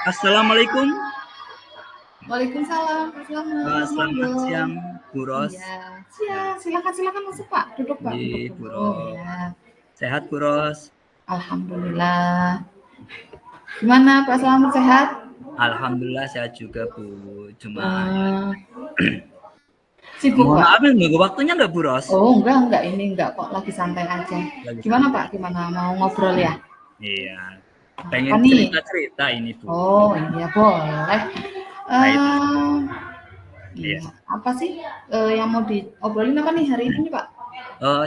Assalamualaikum. Waalaikumsalam. Selamat siang, Bu Ros. Iya, siang. Silakan masuk Pak. Duduk Pak. Iya, Bu Ros. Ya. Sehat Bu Ros? Alhamdulillah. Gimana Pak Selamat sehat? Alhamdulillah sehat juga Bu. Cuma sibuk Pak. Maaf nggak waktunya nggak Bu Ros? Oh enggak ini enggak kok, lagi santai aja. Gimana Pak? Gimana mau ngobrol ya? Iya. Pengen cerita ini Bu. Oh iya boleh. Iya. Apa sih yang mau diobrolin apa nih hari ini Pak?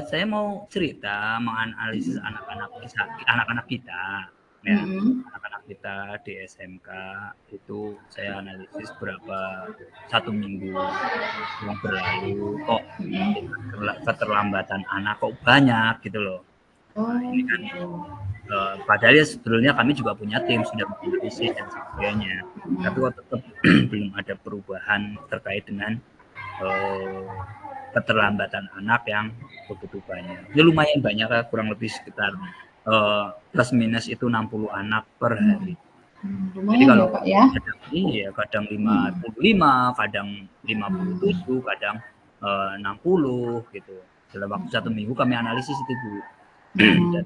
Saya mau cerita, menganalisis anak-anak kita. Ya, anak-anak kita di SMK itu saya analisis satu minggu yang berlalu kok keterlambatan anak kok banyak gitu loh. Ini kan padahal ya sebetulnya kami juga punya tim sudah menganalisis dan sebagainya, tapi kok tetap belum ada perubahan terkait dengan keterlambatan anak yang begitu banyak. Ya lumayan banyak, kurang lebih sekitar plus minus itu 60 anak per hari. Jadi kalau ya, Pak, ya? Kadang 55, kadang 57, kadang 60 gitu. Dalam waktu satu minggu kami analisis itu Bu. Dan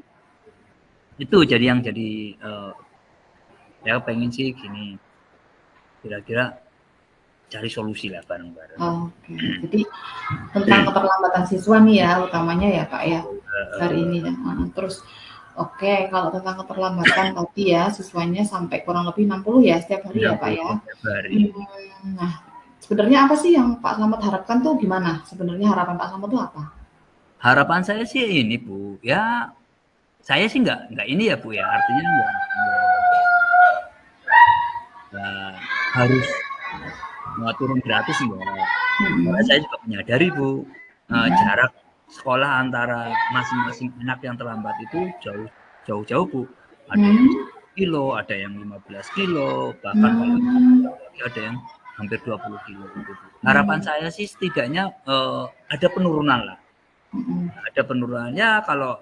itu jadi ya pengen sih gini, kira-kira cari solusi lah bareng-bareng. Oke. Jadi tentang keterlambatan siswa nih ya utamanya ya Pak ya hari ini ya. Terus oke, kalau tentang keterlambatan tadi ya siswanya sampai kurang lebih 60 ya setiap hari ya Pak ya. Nah sebenarnya apa sih yang Pak Slamet harapkan tuh gimana? Sebenarnya harapan Pak Slamet tuh apa? Harapan saya sih ini Bu, ya saya sih nggak ini ya Bu ya, artinya nggak harus turun gratis enggak. Karena saya juga menyadari Bu, jarak sekolah antara masing-masing anak yang terlambat itu jauh Bu. Ada yang 10 kilo, ada yang 15 kilo, bahkan ada yang hampir 20 kilo gitu. Harapan saya sih setidaknya ada penurunan lah. Ada penurunannya kalau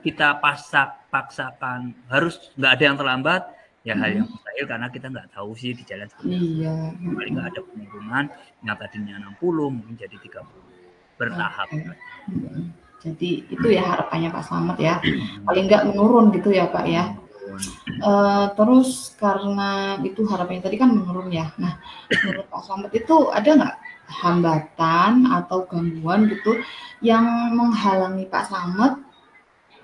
kita paksakan harus nggak ada yang terlambat, ya hal yang mustahil karena kita nggak tahu sih di jalan seperti apa. Paling nggak ada penurunan yang tadinya 60 mungkin jadi 30 bertahap. Jadi itu ya harapannya Pak Slamet ya, paling nggak menurun gitu ya Pak ya. Terus karena itu harapannya tadi kan menurun ya. Nah menurut Pak Slamet itu ada nggak hambatan atau gangguan gitu yang menghalangi Pak Slamet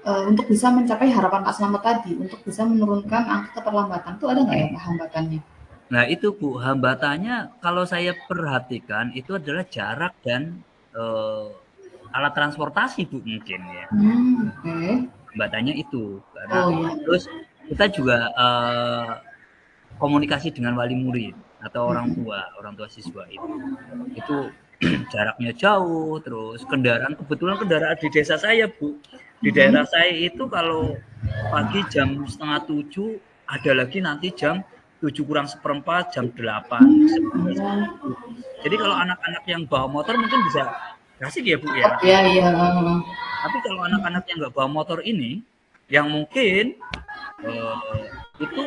untuk bisa mencapai harapan Pak Slamet tadi, untuk bisa menurunkan angka keterlambatan itu ada nggak ya Pak hambatannya? Nah itu Bu, hambatannya kalau saya perhatikan itu adalah jarak dan alat transportasi Bu mungkin ya. Hambatannya itu karena terus kita juga komunikasi dengan wali murid atau orang tua siswa itu jaraknya jauh, terus kebetulan kendaraan di desa saya Bu, di daerah saya itu kalau pagi jam 6:30 ada lagi nanti jam 7:45, jam 8. Jadi kalau anak-anak yang bawa motor mungkin bisa kasih ya Bu ya. Iya. Tapi kalau anak-anak yang nggak bawa motor ini, yang mungkin itu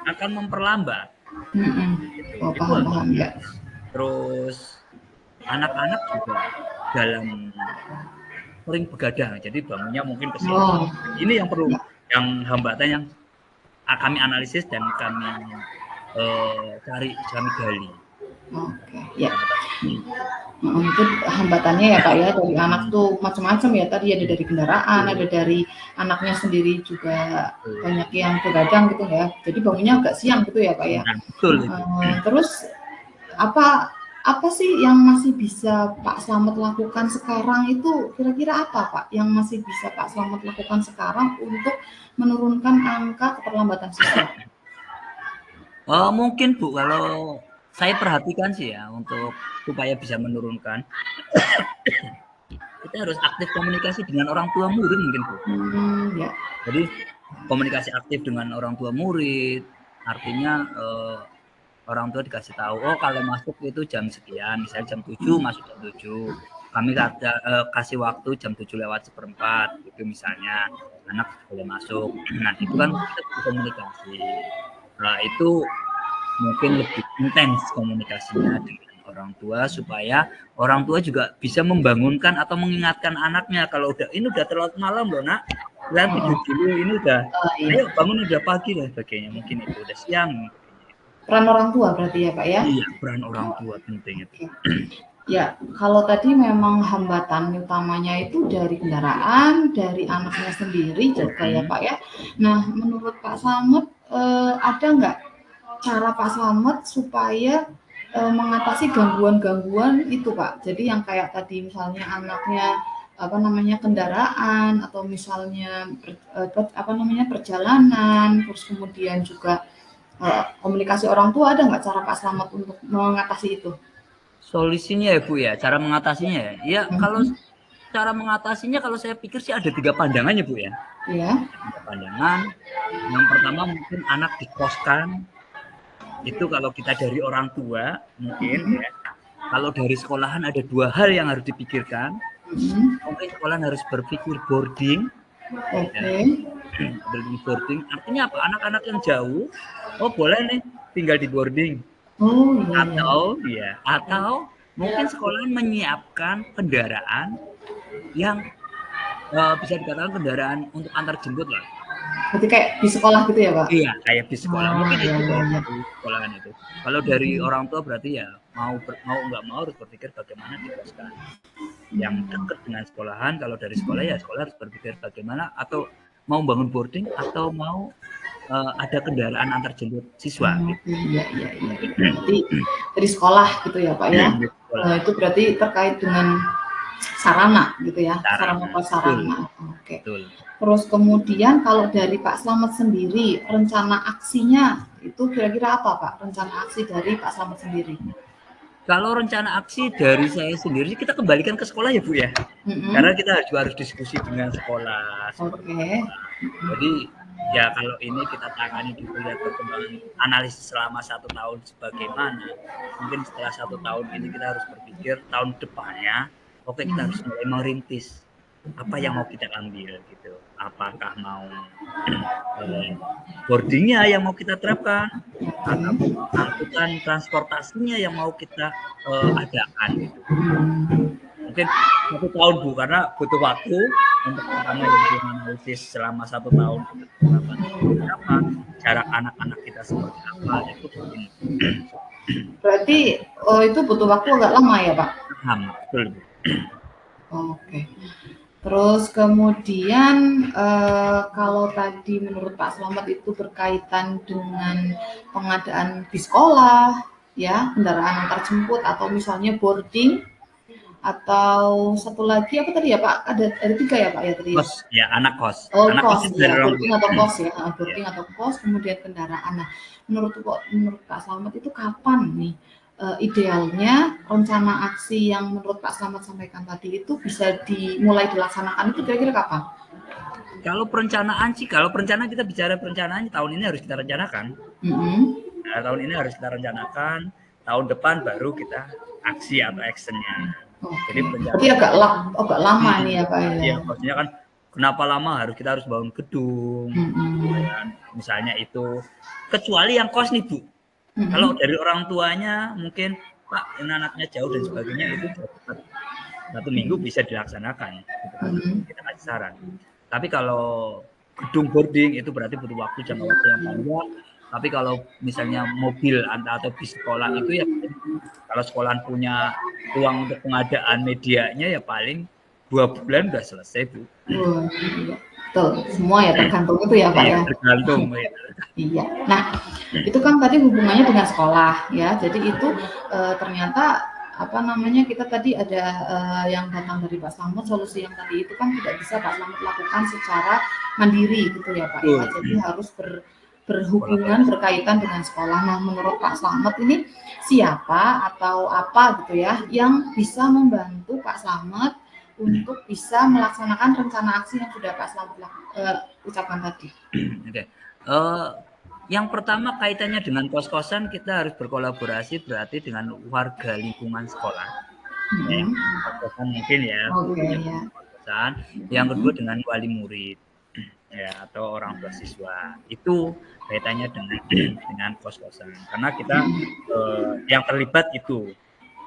akan memperlambat. Gitu. Oh, Itu paham ya. Terus anak-anak juga dalam sering begadang, jadi bangunnya mungkin ke sini. Oh, Ini yang perlu, yang hambatan yang kami analisis dan kami kami gali. oke, ya. Itu hambatannya ya Pak ya, dari anak tuh macam-macam ya, tadi ada dari kendaraan, ada dari anaknya sendiri juga banyak yang begadang gitu ya, jadi bangunnya agak siang gitu ya Pak ya. Nah, betul. Terus apa sih yang masih bisa Pak Slamet lakukan sekarang itu, kira-kira apa Pak yang masih bisa Pak Slamet lakukan sekarang untuk menurunkan angka keterlambatan siswa? Mungkin Bu, kalau saya perhatikan sih ya, untuk supaya bisa menurunkan, kita harus aktif komunikasi dengan orang tua murid mungkin Bu. Ya. Jadi komunikasi aktif dengan orang tua murid, artinya orang tua dikasih tahu, oh kalau masuk itu jam sekian, misalnya jam 7 masuk jam 7. Kami kasih waktu jam 7:04 gitu misalnya, anak boleh masuk. Nah itu kan kita komunikasi. Nah itu mungkin lebih intens komunikasinya dengan orang tua, supaya orang tua juga bisa membangunkan atau mengingatkan anaknya, kalau ini udah terlalu malam loh nak, lihat tidur dulu, ini udah ayo bangun, udah pagi dan sebagainya, mungkin itu udah siang. Peran orang tua berarti ya Pak ya? Iya, peran orang tua penting itu. Ya, kalau tadi memang hambatan utamanya itu dari kendaraan, dari anaknya sendiri juga ya Pak ya. Nah, menurut Pak Slamet ada nggak cara Pak Slamet supaya mengatasi gangguan-gangguan itu Pak? Jadi yang kayak tadi misalnya anaknya kendaraan, atau misalnya perjalanan, terus kemudian juga komunikasi orang tua, ada nggak cara Pak Slamet untuk mengatasi itu? Solusinya ya Bu ya, cara mengatasinya ya. Ya kalau cara mengatasinya, kalau saya pikir sih ada 3 pandangan ya Bu ya. Iya. 3 pandangan. Yang pertama mungkin anak dikoskan. Itu kalau kita dari orang tua mungkin ya. Kalau dari sekolahan ada 2 hal yang harus dipikirkan. Mungkin sekolahan harus berpikir boarding. Boarding artinya apa? Anak-anak yang jauh, oh boleh nih tinggal di boarding. Atau mungkin sekolah menyiapkan kendaraan yang bisa dikatakan kendaraan untuk antar jemput lah. Berarti kayak di sekolah gitu ya Pak? Iya, kayak di sekolah. Mungkin itu dari sekolahan itu. Kalau dari orang tua berarti ya mau nggak mau harus berpikir bagaimana dikoskan yang dekat dengan sekolahan. Kalau dari sekolah ya sekolah harus berpikir bagaimana, atau mau bangun boarding atau mau ada kendaraan antar jemput siswa. Iya. Berarti dari sekolah gitu ya Pak ya. Itu berarti terkait dengan sarana gitu ya, sarana. Oke. Terus kemudian kalau dari Pak Slamet sendiri, rencana aksinya itu kira-kira apa Pak? Rencana aksi dari Pak Slamet sendiri? Kalau rencana aksi dari saya sendiri, kita kembalikan ke sekolah ya Bu ya. Karena kita juga harus diskusi dengan sekolah. Jadi ya kalau ini kita tangani dilihat perkembangan analisis selama 1 tahun sebagaimana, mungkin setelah 1 tahun ini kita harus berpikir tahun depannya, oke kita harus mulai merintis apa yang mau kita ambil gitu. Apakah mau boardingnya yang mau kita terapkan, atau angkutan transportasinya yang mau kita adakan gitu. Mungkin 1 tahun Bu, karena butuh waktu untuk analisis selama 1 tahun apa jarak anak-anak kita seperti apa, itu penting. Berarti itu butuh waktu agak lama ya Pak? Betul Bu. Oke. Terus kemudian kalau tadi menurut Pak Slamet itu berkaitan dengan pengadaan di sekolah, ya kendaraan antar jemput atau misalnya boarding, atau satu lagi apa tadi ya Pak? Ada 3 ya Pak ya tadi? Kos, ya anak kos. Anak kos ya, boarding atau kos ya, boarding atau kos, kemudian kendaraan. Nah, menurut Pak Slamet itu kapan nih idealnya rencana aksi yang menurut Pak Slamet sampaikan tadi itu bisa dimulai dilaksanakan, itu kira-kira kapan? Kalau perencanaan kita bicara perencanaan, tahun ini harus kita rencanakan. Nah, tahun ini harus kita rencanakan, tahun depan baru kita aksi atau actionnya. Jadi Berarti agak lama nih ya Pak ya. Iya, maksudnya kan kenapa lama kita harus bangun gedung, dan misalnya itu, kecuali yang kos nih Bu. Kalau dari orang tuanya mungkin Pak ini anaknya jauh dan sebagainya itu cepat. 1 minggu bisa dilaksanakan, gitu kan, kita kasih saran. Tapi kalau gedung boarding itu berarti butuh waktu, jangka waktu yang panjang. Tapi kalau misalnya mobil atau bis sekolah itu ya, kalau sekolah punya uang untuk pengadaan medianya ya paling 2 bulan udah selesai Bu. Iya. Betul, semua ya tergantung itu ya Pak Iya, ya. tergantung. Iya. Nah, itu kan tadi hubungannya dengan sekolah ya. Jadi itu ternyata apa namanya kita tadi ada yang datang dari Pak Slamet, solusi yang tadi itu kan tidak bisa Pak Slamet lakukan secara mandiri gitu ya Pak ya. Jadi harus berhubungan berkaitan dengan sekolah. Nah, menurut Pak Slamet ini siapa atau apa gitu ya yang bisa membantu Pak Slamet untuk bisa melaksanakan rencana aksi yang sudah Pak Slamet ucapkan tadi? Oke. Yang pertama kaitannya dengan kos-kosan, kita harus berkolaborasi berarti dengan warga lingkungan sekolah. Ya, kos-kosan mungkin ya. Kos-kosan. Yang kedua dengan wali murid ya, atau orang tua siswa. Itu kaitannya dengan kos-kosan. Karena kita yang terlibat itu.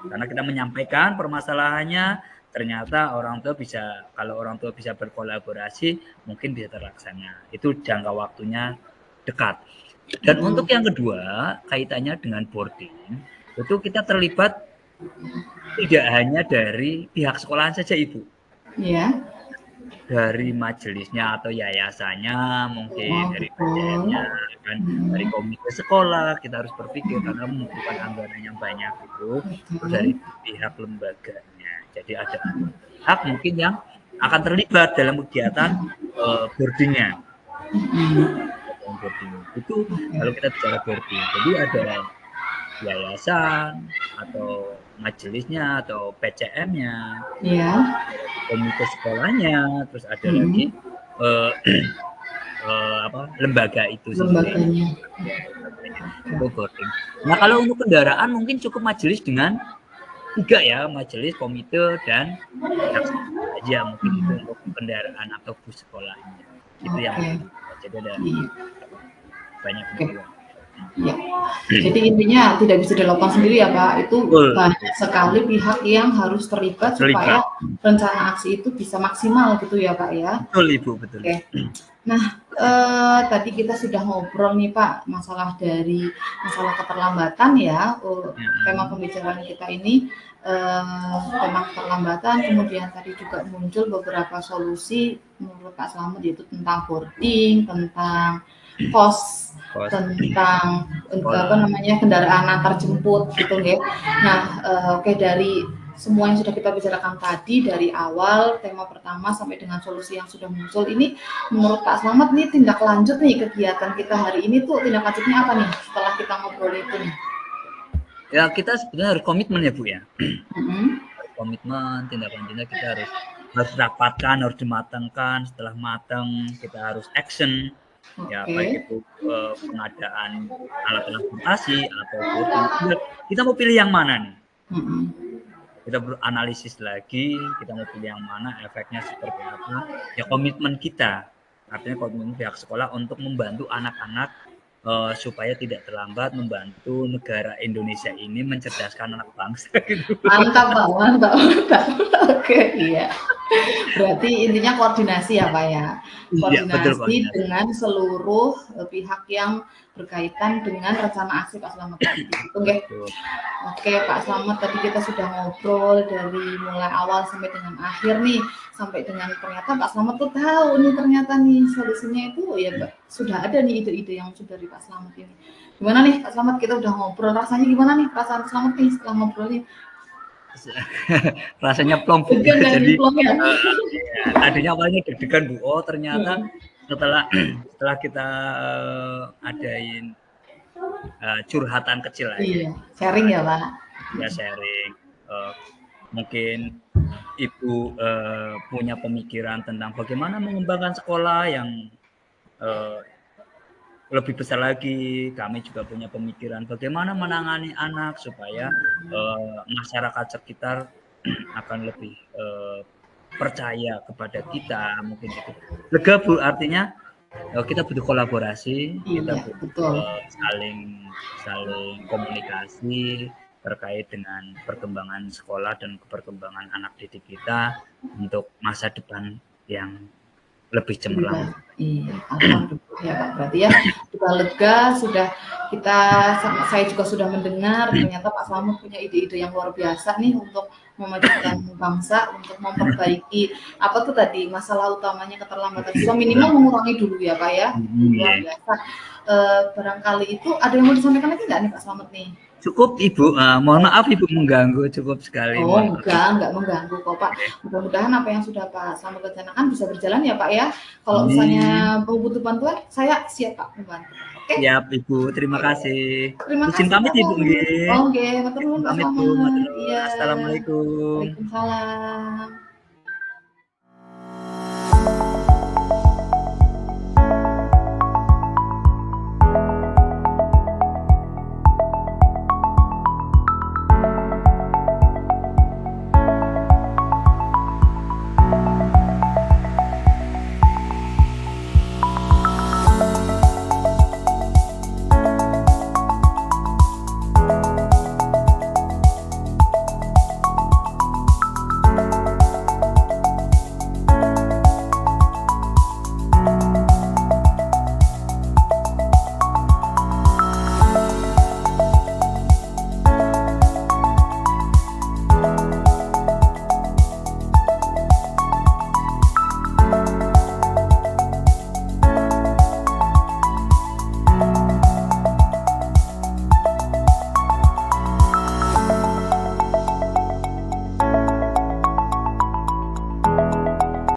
Karena kita menyampaikan permasalahannya, ternyata kalau orang tua bisa berkolaborasi mungkin bisa terlaksana. Itu jangka waktunya dekat. Dan untuk yang kedua kaitannya dengan boarding, itu kita terlibat tidak hanya dari pihak sekolahan saja Ibu. Iya. Dari majelisnya atau yayasannya, mungkin dari PTN-nya, kan, dari komite sekolah kita harus berpikir karena membutuhkan anggaran yang banyak itu, dari pihak lembaganya. Jadi ada pihak mungkin yang akan terlibat dalam kegiatan boarding-nya. Boarding itu kalau kita bicara boarding, jadi ada yayasan atau majelisnya atau PCM-nya, komite sekolahnya, terus ada lagi lembaga itu sendiri. Boarding. Nah kalau untuk kendaraan mungkin cukup majelis dengan 3 ya, majelis, komite, dan aja mungkin itu untuk kendaraan atau bus sekolahnya. Itu yang jadi ada banyak kebutuhan. Ya. Jadi intinya tidak bisa dilakukan sendiri ya Pak, itu banyak sekali pihak yang harus terlibat supaya rencana aksi itu bisa maksimal gitu ya Pak ya. Betul Ibu, betul. Oke. Nah, tadi kita sudah ngobrol nih Pak masalah keterlambatan ya, tema pembicaraan kita ini tentang keterlambatan, kemudian tadi juga muncul beberapa solusi menurut Pak Slamet yaitu tentang boarding, tentang kos, tentang kendaraan antar jemput gitu ya. Nah, dari semua yang sudah kita bicarakan tadi dari awal tema pertama sampai dengan solusi yang sudah muncul ini, menurut Pak Slamet nih tindak lanjut nih kegiatan kita hari ini tuh tindak lanjutnya apa nih setelah kita ngobrol itu nih? Ya kita sebenarnya harus komitmen ya Bu ya. Komitmen, tindak lanjutnya kita harus rapatkan, harus dimatangkan. Setelah matang kita harus action. Ya baik itu pengadaan alat transportasi atau boarding. Kita mau pilih yang mana nih? Kita beranalisis lagi, kita mau pilih yang mana, efeknya seperti apa. Ya komitmen kita, artinya komitmen pihak sekolah untuk membantu anak-anak supaya tidak terlambat, membantu negara Indonesia ini mencerdaskan anak bangsa. Gitu. Mantap Pak, mantap. Oke, iya. Berarti intinya koordinasi ya Pak ya. Koordinasi dengan seluruh pihak yang berkaitan dengan rencana aksi Pak Slamet tadi. Oke Pak Slamet, tadi kita sudah ngobrol dari mulai awal sampai dengan akhir nih, sampai dengan ternyata Pak Slamet tuh tahu nih ternyata nih solusinya itu ya sudah ada nih ide-ide yang sudah dari Pak Slamet ini. Gimana nih Pak Slamet, kita udah ngobrol, rasanya gimana nih perasaan Slamet nih setelah ngobrol nih? Rasanya plong Bu. Jadi tadinya awalnya deg-degan Bu. Oh ternyata setelah kita adain curhatan kecil aja. Iya, sharing ya Pak. Ya sharing. Mungkin Ibu punya pemikiran tentang bagaimana mengembangkan sekolah yang lebih besar lagi. Kami juga punya pemikiran bagaimana menangani anak supaya masyarakat sekitar akan lebih percaya kepada kita, mungkin itu. Lega Bu, artinya kita butuh kolaborasi, kita butuh saling komunikasi terkait dengan perkembangan sekolah dan perkembangan anak didik kita untuk masa depan yang lebih cemerlang. Iya, alhamdulillah ya Pak. Berarti ya sudah lega, saya juga sudah mendengar ternyata Pak Slamet punya ide-ide yang luar biasa nih untuk memajukan bangsa, untuk memperbaiki apa tuh tadi masalah utamanya keterlambatan siswa, minimal mengurangi dulu ya Pak ya. Luar biasa. Barangkali itu ada yang mau disampaikan lagi nggak nih Pak Slamet nih? Cukup Ibu, mohon maaf Ibu mengganggu, cukup sekali. Oh enggak mengganggu kok Pak. Mudah-mudahan apa yang sudah Pak Slamet rencanakan bisa berjalan ya Pak ya. Kalau misalnya mau butuh bantuan, saya siap Pak membantu. Oke? Siap Ibu, terima kasih. Terima kasih. Izin pamit Ibu nggih. Oke, matur nuwun Pak Slamet. Iya. Assalamualaikum. Waalaikumsalam.